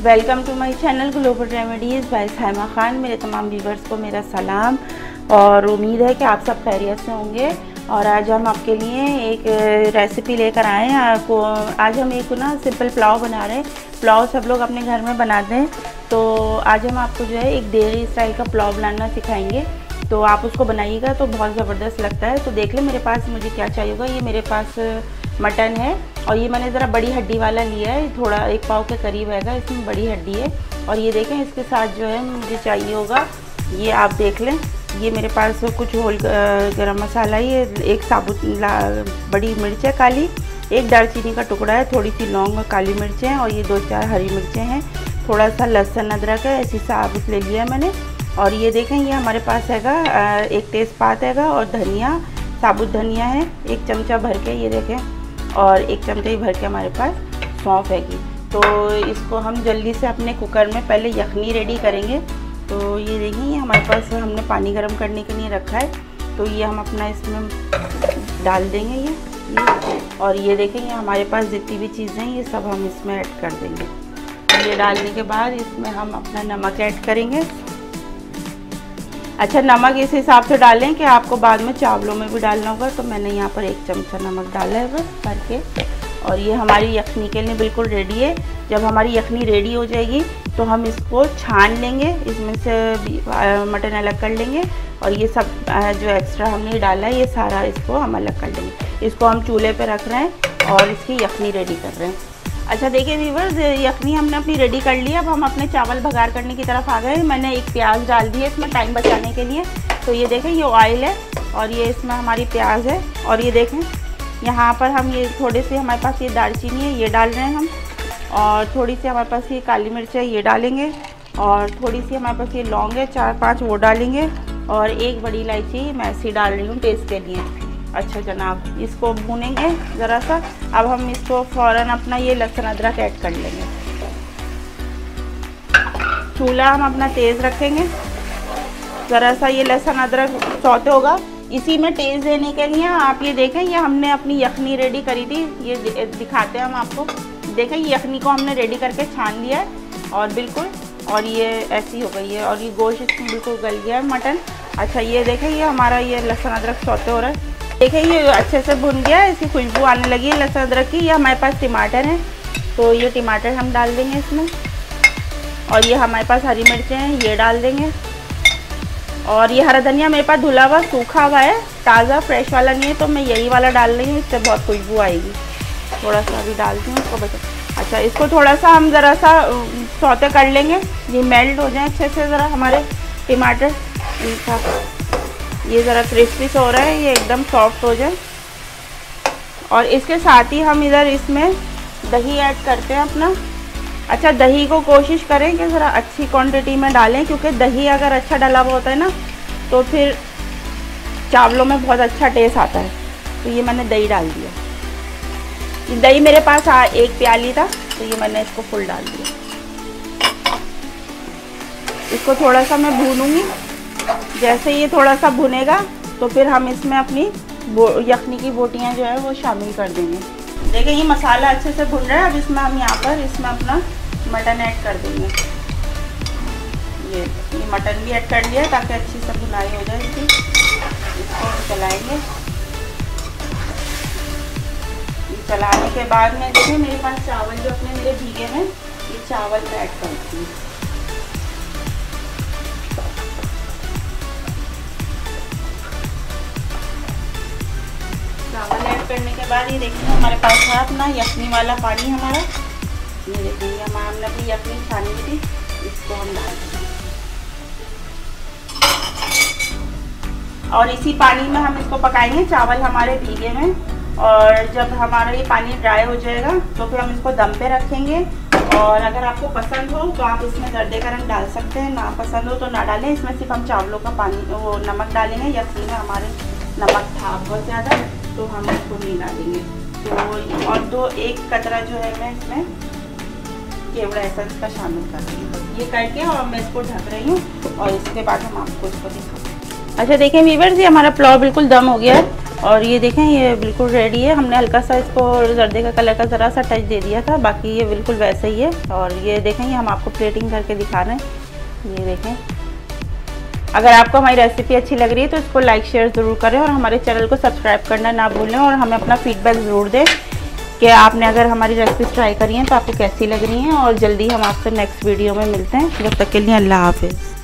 Welcome to my channel global remedies by Saima Khan. मेरे तमाम viewers को मेरा सलाम और उम्मीद है कि आप सब खैरियत से होंगे। और आज हम आपके लिए एक रेसिपी लेकर आए हैं। आपको आज हम एक ना सिंपल पुलाव बना रहे हैं। पुलाव सब लोग अपने घर में बनाते हैं, तो आज हम आपको जो है एक देगी स्टाइल का पुलाव बनाना सिखाएंगे। तो आप उसको बनाइएगा तो बहुत ज़बरदस्त लगता है। तो देख लें मेरे पास मुझे क्या चाहिए होगा। ये मेरे पास मटन है और ये मैंने ज़रा बड़ी हड्डी वाला लिया है, थोड़ा 1 पाव के करीब हैगा, इसमें बड़ी हड्डी है। और ये देखें इसके साथ जो है मुझे चाहिए होगा, ये आप देख लें, ये मेरे पास कुछ होल गरम मसाला, ये एक साबुत बड़ी मिर्च है काली, एक दालचीनी का टुकड़ा है, थोड़ी सी लौंग और काली मिर्चें हैं और ये 2-4 हरी मिर्चें हैं, थोड़ा सा लहसुन अदरक है, ऐसी साबुत ले लिया मैंने। और ये देखें ये हमारे पास हैगा एक तेज़पात हैगा और धनिया, साबुत धनिया है 1 चमचा भर के, ये देखें, और 1 चमचा ही भर के हमारे पास सौंफ हैगी। तो इसको हम जल्दी से अपने कुकर में पहले यखनी रेडी करेंगे। तो ये देखिए ये हमारे पास हमने पानी गर्म करने के लिए रखा है, तो ये हम अपना इसमें डाल देंगे ये। और ये देखें ये हमारे पास जितनी भी चीज़ें हैं ये सब हम इसमें ऐड कर देंगे। ये डालने के बाद इसमें हम अपना नमक ऐड करेंगे। अच्छा, नमक इस हिसाब से डालें कि आपको बाद में चावलों में भी डालना होगा। तो मैंने यहाँ पर 1 चमचा नमक डाला है बस भर के। और ये हमारी यखनी के लिए बिल्कुल रेडी है। जब हमारी यखनी रेडी हो जाएगी तो हम इसको छान लेंगे, इसमें से मटन अलग कर लेंगे और ये सब जो एक्स्ट्रा हमने डाला है ये सारा इसको हम अलग कर लेंगे। इसको हम चूल्हे पे रख रहे हैं और इसकी यखनी रेडी कर रहे हैं। अच्छा देखिए व्यूअर्स, यखनी हमने अपनी रेडी कर ली। अब हम अपने चावल भगार करने की तरफ आ गए। मैंने एक प्याज डाल दी है इसमें टाइम बचाने के लिए। तो ये देखें ये ऑयल है और ये इसमें हमारी प्याज है। और ये देखें यहाँ पर हम ये थोड़े से हमारे पास ये दालचीनी है ये डाल रहे हैं हम, और थोड़ी सी हमारे पास ये काली मिर्च है ये डालेंगे, और थोड़ी सी हमारे पास ये लौंग है 4-5 वो डालेंगे, और 1 बड़ी इलायची मैं ऐसी डाल रही हूँ टेस्ट के लिए। अच्छा जनाब, इसको भूनेंगे ज़रा सा। अब हम इसको फ़ौरन अपना ये लहसुन अदरक ऐड कर लेंगे। चूल्हा हम अपना तेज़ रखेंगे, ज़रा सा ये लहसुन अदरक सौते होगा। इसी में टेस्ट देने के लिए आप ये देखें ये हमने अपनी यखनी रेडी करी थी, ये दिखाते हैं हम आपको। देखें ये यखनी को हमने रेडी करके छान लिया है और बिल्कुल, और ये ऐसी हो गई है और ये गोश्त इसमें बिल्कुल गल गया है मटन। अच्छा ये देखें ये हमारा ये लहसुन अदरक सौते हो रहा है, देखें ये अच्छे से भुन गया है, इसकी खुशबू आने लगी है लहसुन अदरक की। ये हमारे पास टमाटर हैं तो ये टमाटर हम डाल देंगे इसमें, और ये हमारे पास हरी मिर्चें हैं ये डाल देंगे, और ये हरा धनिया मेरे पास धुला हुआ सूखा हुआ है, ताज़ा फ्रेश वाला नहीं है, तो मैं यही वाला डाल रही हूँ, इससे बहुत खुशबू आएगी। थोड़ा सा अभी डालती हूँ इसको बचा। अच्छा इसको थोड़ा सा हम ज़रा सा सौते कर लेंगे, ये मेल्ट हो जाए अच्छे से ज़रा हमारे टमाटर, ये ज़रा क्रिस्पी से हो रहा है, ये एकदम सॉफ्ट हो जाए। और इसके साथ ही हम इधर इसमें दही ऐड करते हैं अपना। अच्छा दही को कोशिश करें कि ज़रा अच्छी क्वांटिटी में डालें, क्योंकि दही अगर अच्छा डला हुआ होता है ना तो फिर चावलों में बहुत अच्छा टेस्ट आता है। तो ये मैंने दही डाल दिया, ये दही मेरे पास 1 प्याली था, तो ये मैंने इसको फुल डाल दिया। इसको थोड़ा सा मैं भूनूंगी, जैसे ये थोड़ा सा भुनेगा तो फिर हम इसमें अपनी यखनी की बोटियाँ जो है वो शामिल कर देंगे। देखिए ये मसाला अच्छे से भुन रहा है। अब इसमें हम यहाँ पर इसमें अपना मटन ऐड कर देंगे। ये मटन भी ऐड कर लिया ताकि अच्छी से भुनाई हो जाए इसकी। इसको चलाएंगे, चलाने के बाद में देखिए मेरे पास चावल जो अपने मेरे भीगे हैं ये चावल मैं ऐड करती हूँ। चावल ऐड करने के बाद ये देखिए हमारे पास है अपना यखनी वाला पानी हमारा। ये देखिए हमने अपनी यखनी छानी हुई थी, इसको हम डाल देंगे और इसी पानी में हम इसको पकाएंगे। चावल हमारे भीगे में, और जब हमारा ये पानी ड्राई हो जाएगा तो फिर हम इसको दम पे रखेंगे। और अगर आपको पसंद हो तो आप इसमें दर्दे का रंग डाल सकते हैं, ना पसंद हो तो ना डालें। इसमें सिर्फ हम चावलों का पानी वो नमक डालेंगे। यखनी में हमारे नमक था बहुत ज़्यादा तो हम इसको नहीं डालेंगे। तो और 1 कतरा जो है मैं इसमें केवड़ा एसेंस का शामिल कर रही हूँ। ये करके और मैं इसको ढक रही हूँ और इसके बाद हम आपको इसको दिखाते हैं। अच्छा देखिए व्यूअर्स, ये हमारा पुलाव बिल्कुल दम हो गया है। और ये देखें ये बिल्कुल रेडी है। हमने हल्का सा इसको जर्दे का कलर का ज़रा सा टच दे दिया था, बाकी ये बिल्कुल वैसे ही है। और ये देखें ये हम आपको प्लेटिंग करके दिखा रहे हैं। ये देखें, अगर आपको हमारी रेसिपी अच्छी लग रही है तो इसको लाइक शेयर ज़रूर करें और हमारे चैनल को सब्सक्राइब करना ना भूलें और हमें अपना फीडबैक ज़रूर दें कि आपने अगर हमारी रेसिपी ट्राई करी है तो आपको कैसी लग रही हैं। और जल्दी हम आपसे नेक्स्ट वीडियो में मिलते हैं। जब तक के लिए अल्लाह हाफ़िज़।